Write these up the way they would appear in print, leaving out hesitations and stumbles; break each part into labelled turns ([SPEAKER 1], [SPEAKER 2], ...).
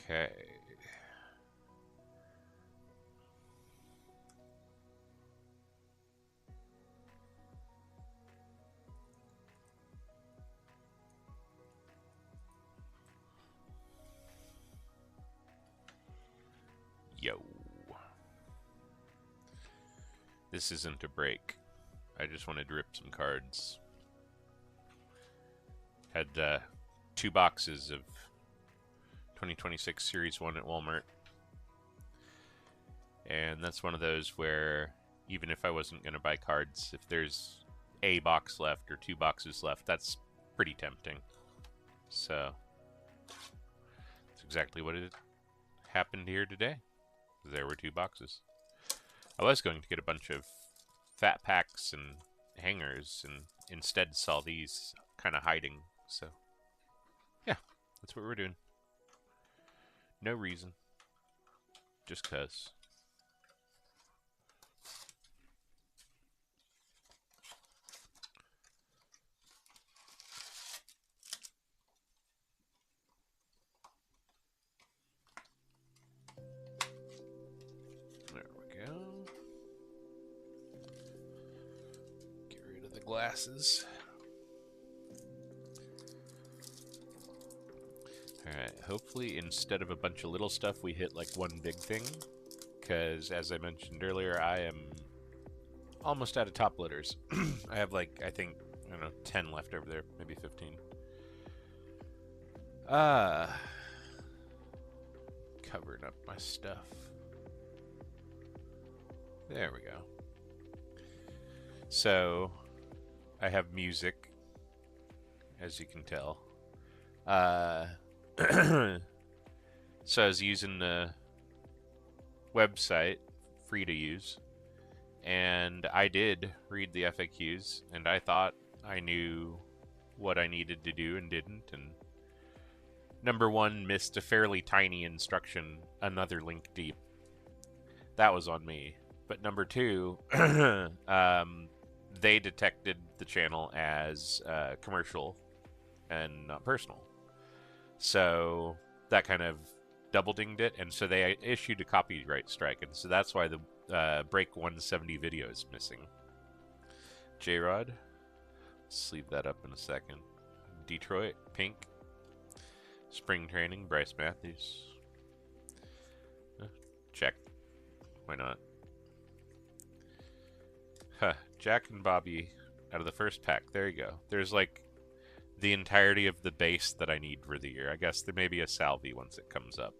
[SPEAKER 1] Okay. Yo. This isn't a break. I just wanted to rip some cards. Had 2 boxes of 2026 Series 1 at Walmart. And that's one of those where even if I wasn't going to buy cards, if there's a box left or 2 boxes left, that's pretty tempting. So that's exactly what it happened here today. There were 2 boxes. I was going to get a bunch of fat packs and hangers and instead saw these kind of hiding. So yeah, that's what we're doing. No reason. Just 'cause. There we go. Get rid of the glasses. Alright, hopefully instead of a bunch of little stuff, we hit like one big thing. Because, as I mentioned earlier, I am almost out of top loaders. I have like, I think, I don't know, 10 left over there, maybe 15. Covering up my stuff. There we go. So, I have music, as you can tell. So I was using the website, free to use, and I did read the FAQs, and I thought I knew what I needed to do and didn't, and number 1, missed a fairly tiny instruction, another link deep. That was on me. But number 2, they detected the channel as commercial and not personal. So that kind of double dinged it, and so they issued a copyright strike, and so that's why the Break 170 video is missing. J-Rod, let's leave that up in a second. Detroit, Pink. Spring Training, Bryce Matthews. Check. Why not? Huh. Jack and Bobby out of the first pack. There you go. There's like the entirety of the base that I need for the year. I guess there may be a Salvi once it comes up.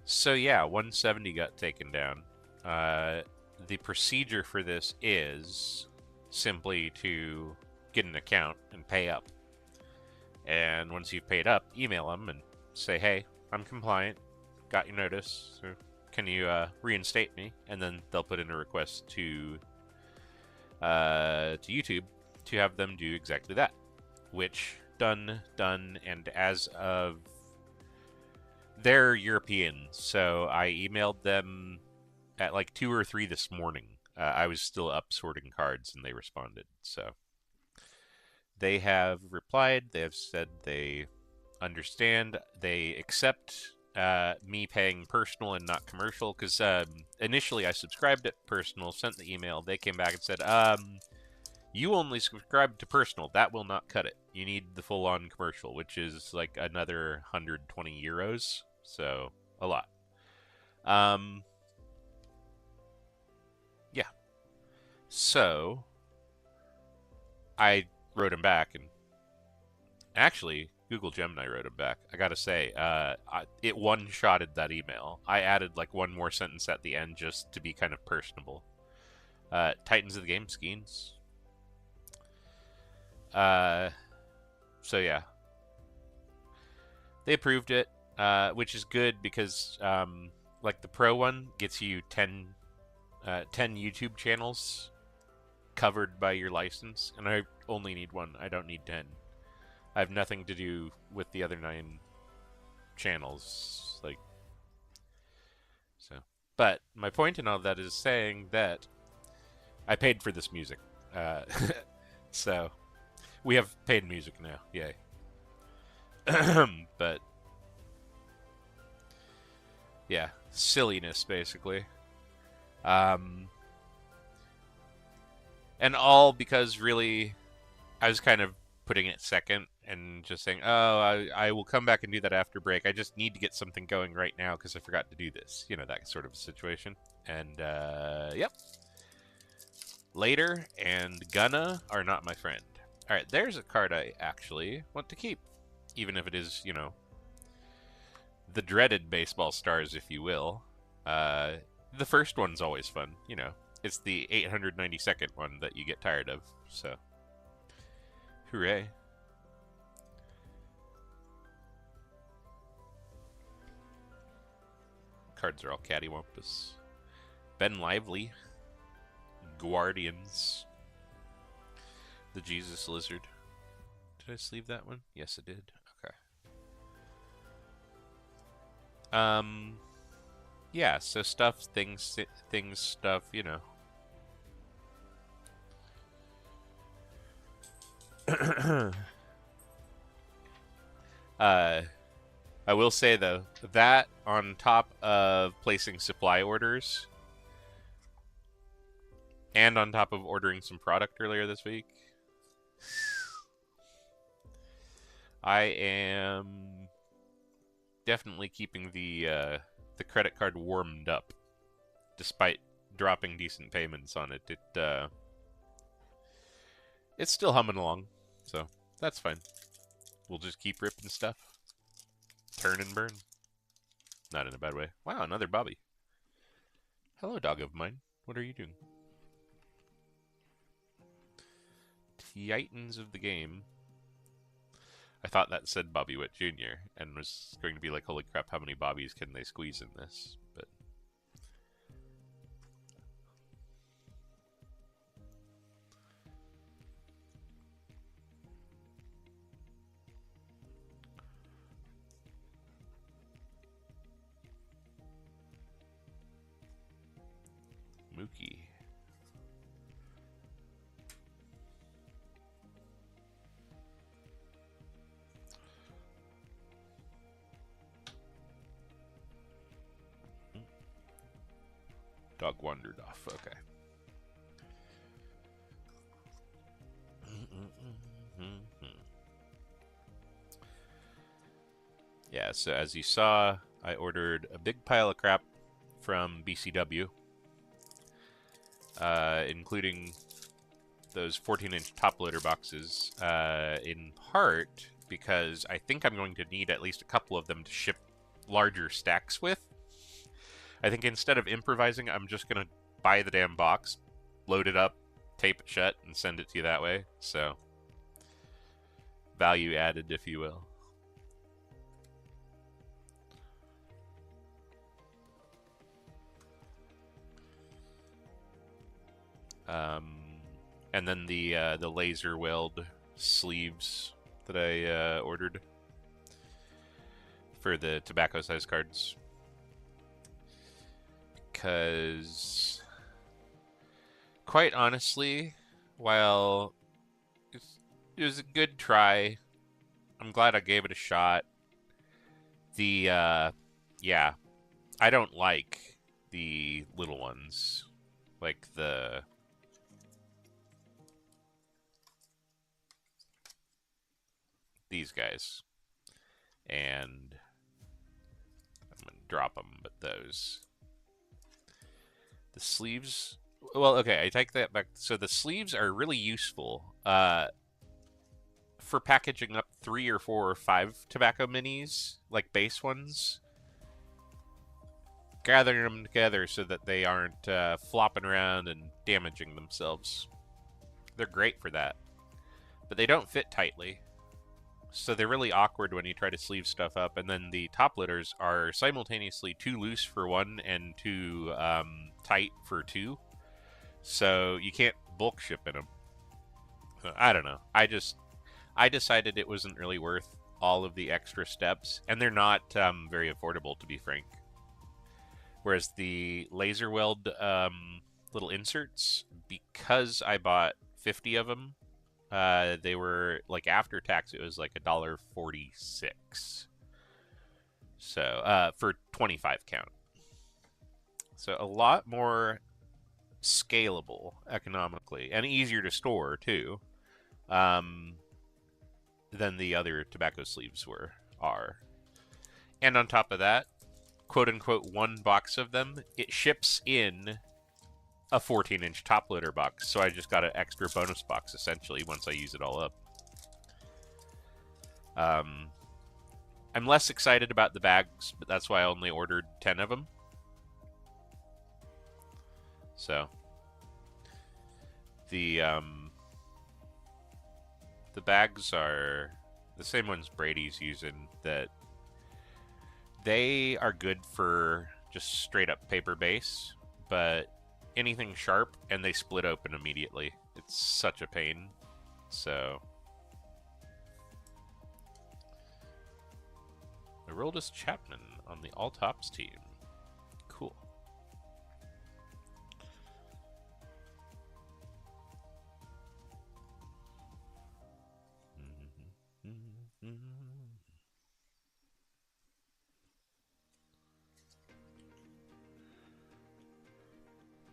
[SPEAKER 1] So yeah, 170 got taken down. The procedure for this is simply to get an account and pay up. And once you've paid up, email them and say, hey, I'm compliant, got your notice, so can you reinstate me? And then they'll put in a request to YouTube to have them do exactly that. Which, done, and as of... They're European, so I emailed them at like 2 or 3 this morning. I was still up sorting cards, and they responded, so... They have replied, they have said they understand, they accept me paying personal and not commercial, because initially I subscribed at personal, sent the email, they came back and said, you only subscribed to personal, that will not cut it. You need the full-on commercial, which is like another 120 euros, so a lot. Yeah. So, I wrote him back, and actually Google Gemini wrote him back. I gotta say, it one-shotted that email. I added like one more sentence at the end just to be kind of personable. Titans of the Game, Skeens. So yeah, they approved it, which is good because like the pro one gets you 10 YouTube channels covered by your license, and I only need 1. I don't need 10. I have nothing to do with the other 9 channels, like, so. But my point in all of that is saying that I paid for this music. So we have paid music now. Yay. But yeah, silliness basically. Um, and all because really, I was kind of putting it second and just saying, oh, I will come back and do that after break. I just need to get something going right now because I forgot to do this. You know, that sort of situation. And, yep. Later and Gunna are not my friend. Alright, there's a card I actually want to keep. Even if it is, you know, the dreaded baseball stars, if you will. The first one's always fun, you know. It's the 892nd one that you get tired of, so. Hooray. Cards are all cattywampus. Ben Lively. Guardians. The Jesus Lizard. Did I sleeve that one? Yes, I did. Okay. Yeah, so stuff, things, stuff, you know. I will say, though, that on top of placing supply orders and on top of ordering some product earlier this week, I am definitely keeping the credit card warmed up, despite dropping decent payments on it. It's still humming along, so that's fine. We'll just keep ripping stuff. Turn and burn. Not in a bad way. Wow, another Bobby. Hello, dog of mine. What are you doing? Titans of the game. I thought that said Bobby Witt Jr. and was going to be like, holy crap, how many Bobbies can they squeeze in this? But Mookie. Dog wandered off. Okay. Yeah, so as you saw, I ordered a big pile of crap from BCW, including those 14-inch top loader boxes, in part because I think I'm going to need at least a couple of them to ship larger stacks with. I think instead of improvising, I'm just going to buy the damn box, load it up, tape it shut, and send it to you that way. So, value added, if you will. And then the laser weld sleeves that I ordered for the tobacco size cards, because quite honestly, while it was a good try, I'm glad I gave it a shot. Yeah, I don't like the little ones, like these guys, and I'm gonna drop them, but the sleeves, well, okay, I take that back. So the sleeves are really useful for packaging up 3 or 4 or 5 tobacco minis, like base ones, gathering them together so that they aren't flopping around and damaging themselves. They're great for that, but they don't fit tightly. So they're really awkward when you try to sleeve stuff up, and then the top loaders are simultaneously too loose for one and too tight for two. So you can't bulk ship in them. I don't know. I decided it wasn't really worth all of the extra steps, and they're not very affordable, to be frank. Whereas the laser weld little inserts, because I bought 50 of them, They were like after tax, it was like $1.46. So for 25 count. So a lot more scalable economically and easier to store too, um, than the other tobacco sleeves are. And on top of that, quote unquote, one box of them, it ships in a 14-inch top loader box. So I just got an extra bonus box essentially once I use it all up. I'm less excited about the bags, but that's why I only ordered 10 of them. So the bags are the same ones Brady's using. That they are good for just straight up paper base, but anything sharp and they split open immediately. It's such a pain. So Aroldis Chapman on the All Tops team. Cool.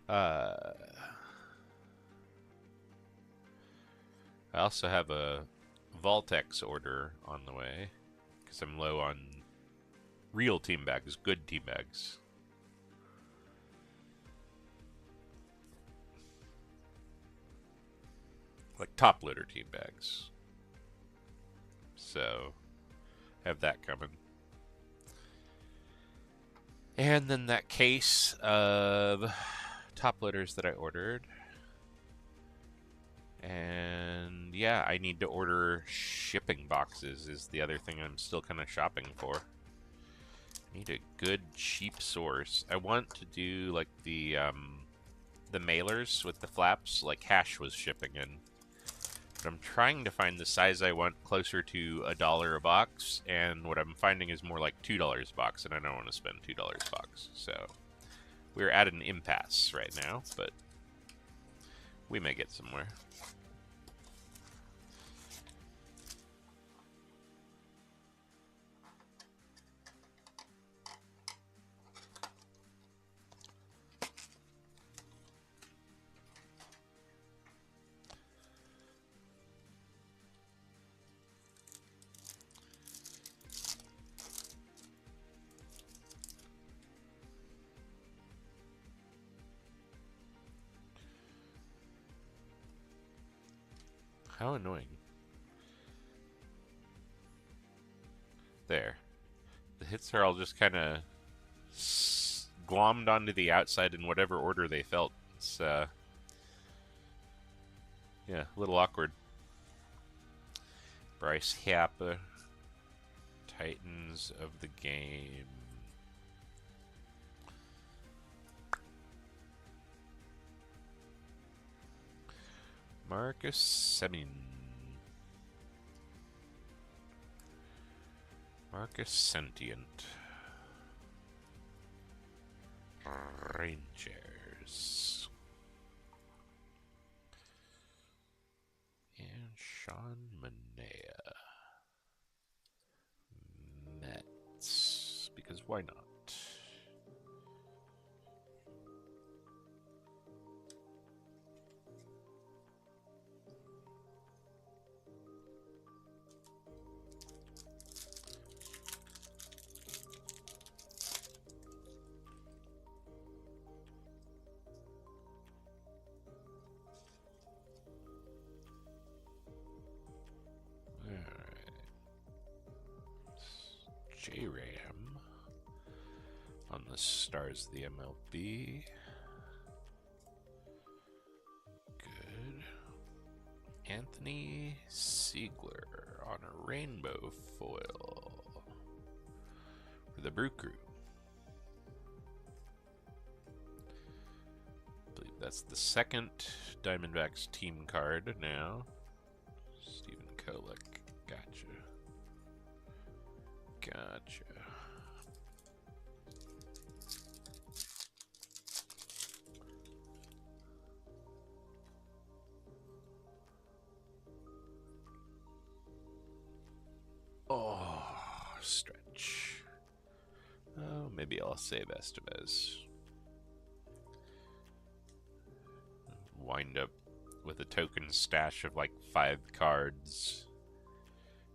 [SPEAKER 1] I also have a Vaultex order on the way because I'm low on real team bags, good team bags. Like top loader team bags. So, have that coming. And then that case of top loaders that I ordered. And yeah, I need to order shipping boxes is the other thing I'm still kind of shopping for. I need a good cheap source. I want to do like the mailers with the flaps like Hash was shipping in. But I'm trying to find the size I want closer to $1 a box, and what I'm finding is more like $2 a box, and I don't want to spend $2 a box. So we're at an impasse right now, but we may get somewhere. How annoying. There. The hits are all just kind of glommed onto the outside in whatever order they felt. It's, yeah, a little awkward. Bryce Harper, Titans of the game. Marcus Semien. Marcus Sentient. Rangers. And Sean Manaea. Mets. Because why not? J-Ram on the Stars of the MLB. Good. Anthony Siegler on a rainbow foil for the Brew Crew. I believe that's the second Diamondbacks team card now. Stephen Kolek. Gotcha. Gotcha. stretch. Oh, maybe I'll save Estevez. Wind up with a token stash of like 5 cards,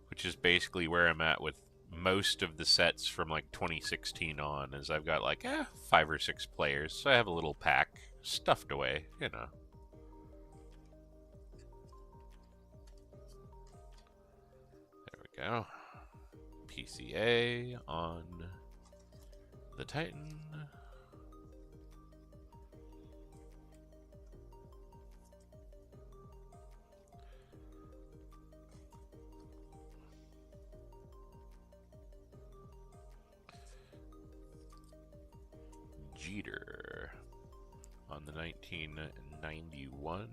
[SPEAKER 1] which is basically where I'm at with most of the sets from like 2016 on, as I've got like 5 or 6 players, so I have a little pack stuffed away, you know. There we go. PCA on the Titan. Jeter on the 1991.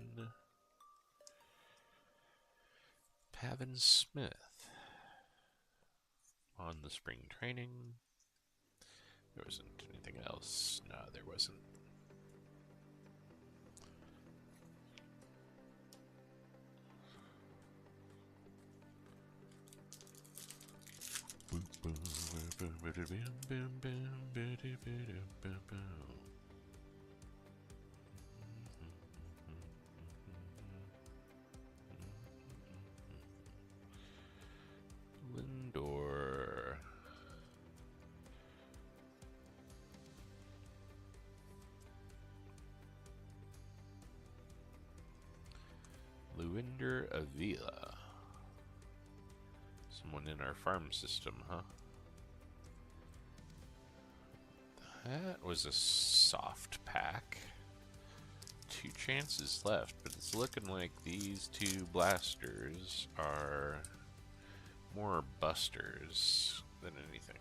[SPEAKER 1] Pavin Smith on the spring training. There wasn't anything else. No, there wasn't. Lindor. Luinder Avila. Someone in our farm system, huh? That was a soft pack. 2 chances left, but it's looking like these 2 blasters are more busters than anything.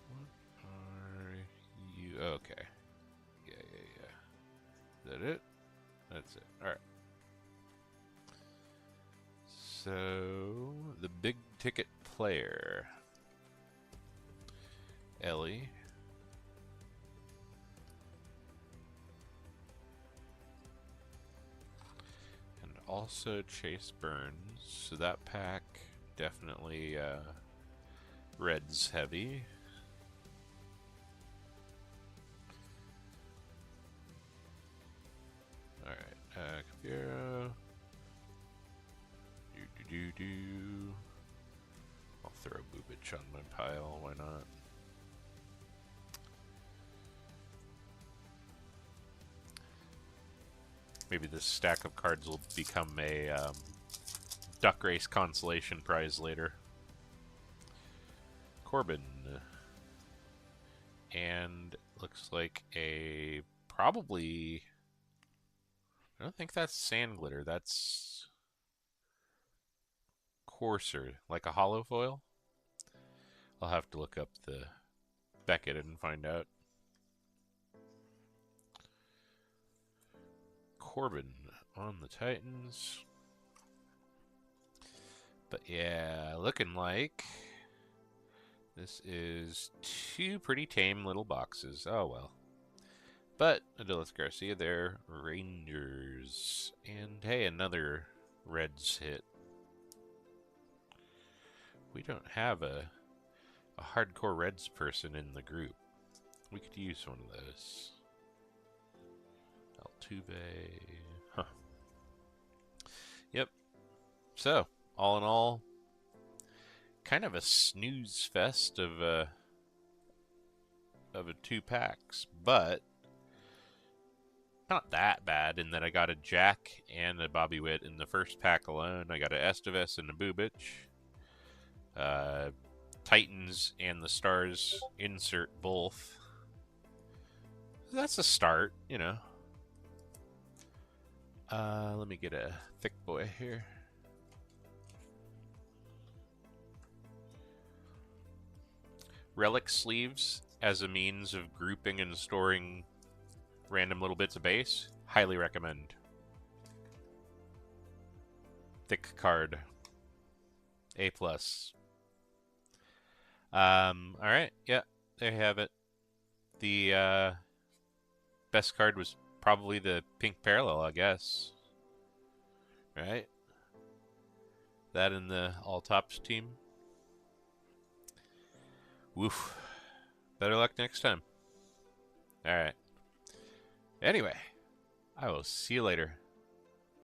[SPEAKER 1] What are you? Okay. Yeah. Is that it? That's it. Alright. So, the big ticket player. Ellie. And also Chase Burns. So that pack definitely Reds heavy. Alright, Caviero. I'll throw Bubich on my pile, why not? Maybe this stack of cards will become a Duck Race consolation prize later. Corbin. And looks like a probably... I don't think that's Sand Glitter, that's Courser, like a hollow foil. I'll have to look up the Beckett and find out. Corbin on the Titans. But yeah, looking like this is 2 pretty tame little boxes. Oh well. But Adolis Garcia there, Rangers. And hey, another Reds hit. We don't have a hardcore Reds person in the group. We could use one of those. Altuve. Huh. Yep. So, all in all, kind of a snooze fest of 2 packs, but not that bad in that I got a Jack and a Bobby Witt in the first pack alone. I got a Estevez and a Bubich. Titans and the Stars insert both. That's a start, you know. Let me get a thick boy here. Relic sleeves as a means of grouping and storing random little bits of base. Highly recommend. Thick card. A+. Alright, yeah, there you have it. The best card was probably the pink parallel, I guess. Right? That and the all tops team. Woof. Better luck next time. Alright. Anyway, I will see you later.